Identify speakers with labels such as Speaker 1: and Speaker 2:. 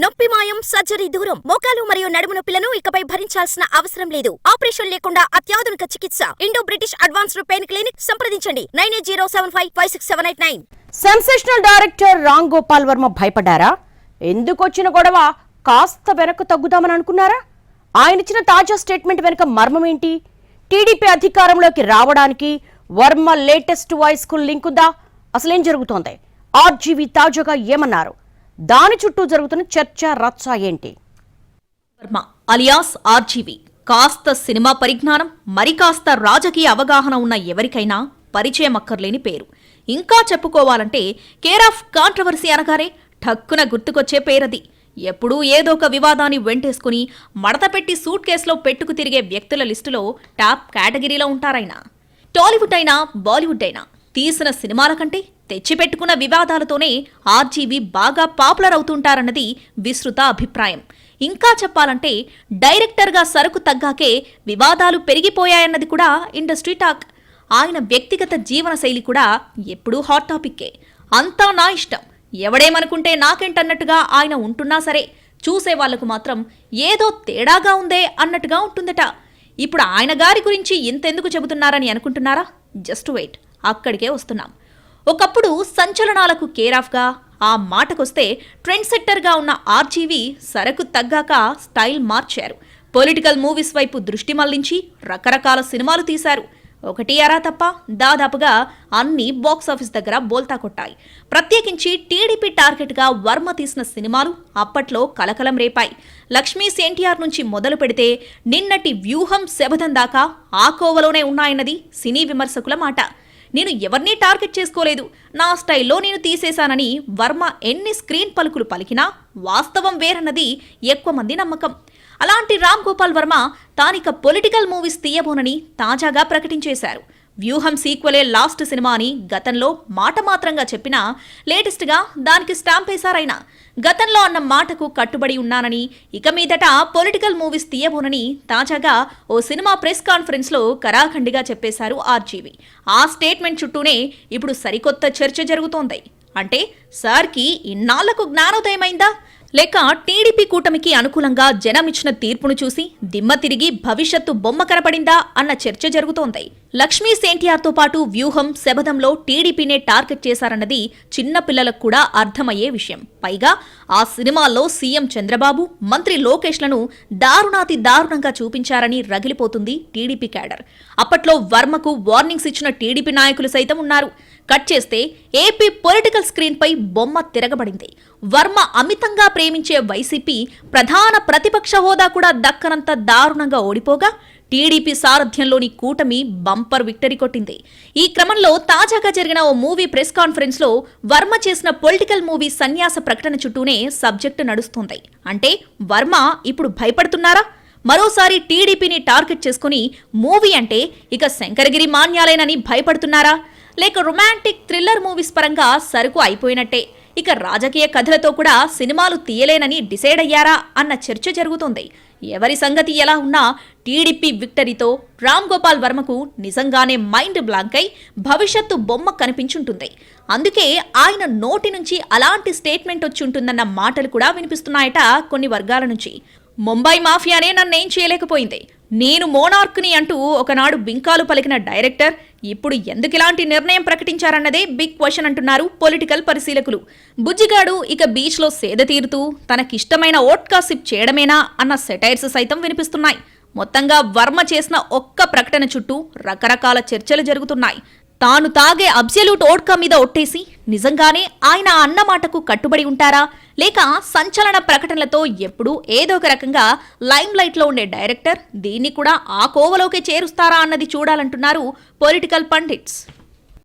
Speaker 1: నొప్పి మాయం, సర్జరీ దూరం. మోకాలు మరియు నడుము నొప్పులను ఇకపై భరించాల్సిన అవసరం లేదు. ఆపరేషన్ లేకుండా అత్యాధునిక చికిత్స. Indo British advanced pain clinic సంప్రదించండి 9807556789.
Speaker 2: సెన్సేషనల్ డైరెక్టర్ రామ్ గోపాల్ వర్మ భయపడ్డారా? ఎందుకొచ్చిన గొడవ కాస్త వెనక్కు తగ్గుదామని అనుకున్నారా? ఆయన ఇచ్చిన తాజా స్టేట్మెంట్ వెనుక మర్మం ఏంటి? టీడీపీ అధికారంలోకి రావడానికి వర్మ లేటెస్ట్ వాయిస్ కు లింక్ ఉందా? అసలేం జరుగుతోంది? ఆర్జీవీ తాజాగా ఏమన్నారు? దాని చుట్టూ జరుగుతున్న చర్చ రచ్చ ఏంటి?
Speaker 3: వర్మ అలియాస్ ఆర్జీవీ కాస్త సినిమా పరిజ్ఞానం, మరి కాస్త రాజకీయ అవగాహన ఉన్న ఎవరికైనా పరిచయం అక్కర్లేని పేరు. ఇంకా చెప్పుకోవాలంటే కేర్ ఆఫ్ కాంట్రవర్సీ అనగానే ఠక్కున గుర్తుకొచ్చే పేరది. ఎప్పుడూ ఏదో ఒక వివాదాన్ని వెంటేసుకుని మడతపెట్టి సూట్ కేసులో పెట్టుకు తిరిగే వ్యక్తుల లిస్టులో టాప్ కేటగిరీలో ఉంటారాయన. టాలీవుడ్ అయినా బాలీవుడ్ అయినా తీసిన సినిమాల కంటే తెచ్చిపెట్టుకున్న వివాదాలతోనే ఆర్జీవీ బాగా పాపులర్ అవుతుంటారన్నది విస్తృత అభిప్రాయం. ఇంకా చెప్పాలంటే డైరెక్టర్గా సరుకు తగ్గాకే వివాదాలు పెరిగిపోయాయన్నది కూడా ఇండస్ట్రీ టాక్. ఆయన వ్యక్తిగత జీవన శైలి కూడా ఎప్పుడూ హాట్ టాపిక్కే. అంతా నా ఇష్టం, ఎవడేమనుకుంటే నాకేంటన్నట్టుగా ఆయన ఉంటున్నా సరే చూసే వాళ్లకు మాత్రం ఏదో తేడాగా ఉందే అన్నట్టుగా ఉంటుందట. ఇప్పుడు ఆయన గారి గురించి ఇంతెందుకు చెబుతున్నారని అనుకుంటున్నారా? జస్ట్ వెయిట్, అక్కడికే వస్తున్నాం. ఒకప్పుడు సంచలనాలకు కేరాఫ్గా, ఆ మాటకొస్తే ట్రెండ్ సెట్టర్గా ఉన్న ఆర్జీవీ సరకు తగ్గాక స్టైల్ మార్చారు. పొలిటికల్ మూవీస్ వైపు దృష్టి మళ్లించి రకరకాల సినిమాలు తీశారు. ఒకటి అరా తప్ప దాదాపుగా అన్ని బాక్సాఫీస్ దగ్గర బోల్తా కొట్టాయి. ప్రత్యేకించి టీడీపీ టార్గెట్గా వర్మ తీసిన సినిమాలు అప్పట్లో కలకలం రేపాయి. లక్ష్మీస్ ఎన్టీఆర్ నుంచి మొదలు పెడితే నిన్నటి వ్యూహం శబదం దాకా ఆ కోవలోనే ఉన్నాయన్నది సినీ విమర్శకుల మాట. నేను ఎవరినీ టార్గెట్ చేసుకోలేదు, నా స్టైల్లో నేను తీసేశానని వర్మ ఎన్ని స్క్రీన్ పలుకులు పలికినా వాస్తవం వేరన్నది ఎక్కువ మంది నమ్మకం. అలాంటి రామ్ గోపాల్ వర్మ తానిక పొలిటికల్ మూవీస్ తీయబోనని తాజాగా ప్రకటించేశారు. వ్యూహం సీక్వెలే లాస్ట్ సినిమా అని గతంలో మాట మాత్రంగా చెప్పినా లేటెస్ట్గా దానికి స్టాంప్ వేశారాయన. గతంలో అన్న మాటకు కట్టుబడి ఉన్నానని, ఇక మీదట పొలిటికల్ మూవీస్ తీయబోనని తాజాగా ఓ సినిమా ప్రెస్ కాన్ఫరెన్స్లో కరాఖండిగా చెప్పేశారు ఆర్జీవీ. ఆ స్టేట్మెంట్ చుట్టూనే ఇప్పుడు సరికొత్త చర్చ జరుగుతోంది. అంటే సార్కి ఇన్నాళ్లకు జ్ఞానోదయమైందా, లేక టీడీపీ కూటమికి అనుకూలంగా జనం ఇచ్చిన తీర్పును చూసి దిమ్మ తిరిగి భవిష్యత్తు బొమ్మ కనపడిందా అన్న చర్చ జరుగుతోంది. లక్ష్మీస్ ఎన్టీఆర్తో పాటు వ్యూహం శబదంలో టీడీపీనే టార్గెట్ చేశారన్నది చిన్న పిల్లలకు కూడా అర్థమయ్యే విషయం. పైగా ఆ సినిమాల్లో సీఎం చంద్రబాబు, మంత్రి లోకేష్లను దారుణాతి దారుణంగా చూపించారని రగిలిపోతుంది టీడీపీ క్యాడర్. అప్పట్లో వర్మకు వార్నింగ్స్ ఇచ్చిన టీడీపీ నాయకులు సైతం ఉన్నారు. కట్ చేస్తే ఏపీ పొలిటికల్ స్క్రీన్ పై బొమ్మ తిరగబడింది. వర్మ అమితంగా ప్రేమించే వైసీపీ ప్రధాన ప్రతిపక్ష హోదా కూడా దక్కనంత దారుణంగా ఓడిపోగా టీడీపీ సారథ్యంలోని కూటమి బంపర్ విక్టరీ కొట్టింది. ఈ క్రమంలో తాజాగా జరిగిన ఓ మూవీ ప్రెస్ కాన్ఫరెన్స్ లో వర్మ చేసిన పొలిటికల్ మూవీ సన్యాస ప్రకటన చుట్టూనే సబ్జెక్టు నడుస్తుంది. అంటే వర్మ ఇప్పుడు భయపడుతున్నారా? మరోసారి టీడీపీని టార్గెట్ చేసుకుని మూవీ అంటే ఇక శంకరగిరి మాన్యాలేనని భయపడుతున్నారా? లేక రొమాంటిక్ థ్రిల్లర్ మూవీస్ పరంగా సరుకు అయిపోయినట్టే, ఇక రాజకీయ కథలతో కూడా సినిమాలు తీయలేనని డిసైడ్ అయ్యారా అన్న చర్చ జరుగుతోంది. ఎవరి సంగతి ఎలా ఉన్నా టీడీపీ విక్టరీతో రామ్ గోపాల్ వర్మకు నిజంగానే మైండ్ బ్లాంక్ అయి భవిష్యత్తు బొమ్మ కనిపించుంటుంది. అందుకే ఆయన నోటి నుంచి అలాంటి స్టేట్మెంట్ వచ్చుంటుందన్న మాటలు కూడా వినిపిస్తున్నాయట కొన్ని వర్గాల నుంచి. ముంబై మాఫియానే నన్నేం చేయలేకపోయింది, నేను మోనార్క్ని అంటూ ఒకనాడు బింకాలు పలికిన డైరెక్టర్ ఇప్పుడు ఎందుకిలాంటి నిర్ణయం ప్రకటించారన్నదే బిగ్ క్వశ్చన్ అంటున్నారు పొలిటికల్ పరిశీలకులు. బుజ్జిగాడు ఇక బీచ్లో సేద తీరుతూ తనకిష్టమైన ఓట్కా సిప్ చేయడమేనా అన్న సెటైర్స్ సైతం వినిపిస్తున్నాయి. మొత్తంగా వర్మ చేసిన ఒక్క ప్రకటన చుట్టూ రకరకాల చర్చలు జరుగుతున్నాయి. తాను తాగే అబ్సల్యూట్ ఓట్కా మీద ఒట్టేసి నిజంగానే ఆయన అన్న మాటకు కట్టుబడి ఉంటారా, లేక సంచలన ప్రకటనలతో ఎప్పుడూ ఏదో ఒక రకంగా లైమ్ లైట్లో ఉండే డైరెక్టర్ దీన్ని కూడా ఆ కోవలోకే చేరుస్తారా అన్నది చూడాలంటున్నారు పొలిటికల్ పండిట్స్.